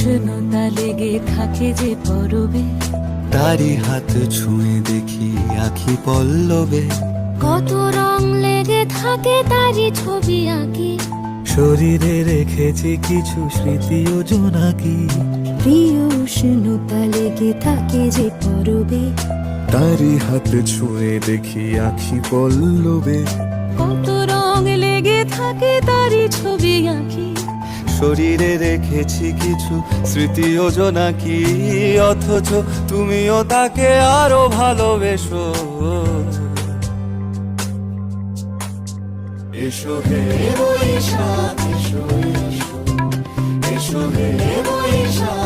উষ্ণতা লেগে থাকে যে পরবে, তারি হাত ছুঁয়ে দেখি আখি পল্লবে। কত রং লেগে থাকে তারই ছবি আঁকি, শরীরে রেখেছি কিছু স্মৃতি ও জোনাকি। প্রিয় উষ্ণতা লেগে থাকে যে পরবে, তারি হাত ছুঁয়ে দেখি আখি পল্লবে। কত রং লেগে থাকে তারই ছবি আঁকি, শরীরে রেখেছি কিছু স্মৃতি ও জোনাকি। অথচ তুমিও তাকে আরো ভালোবেসো। এসো হে বৈশাখ, এসো এসো, এসো হে বৈশাখ।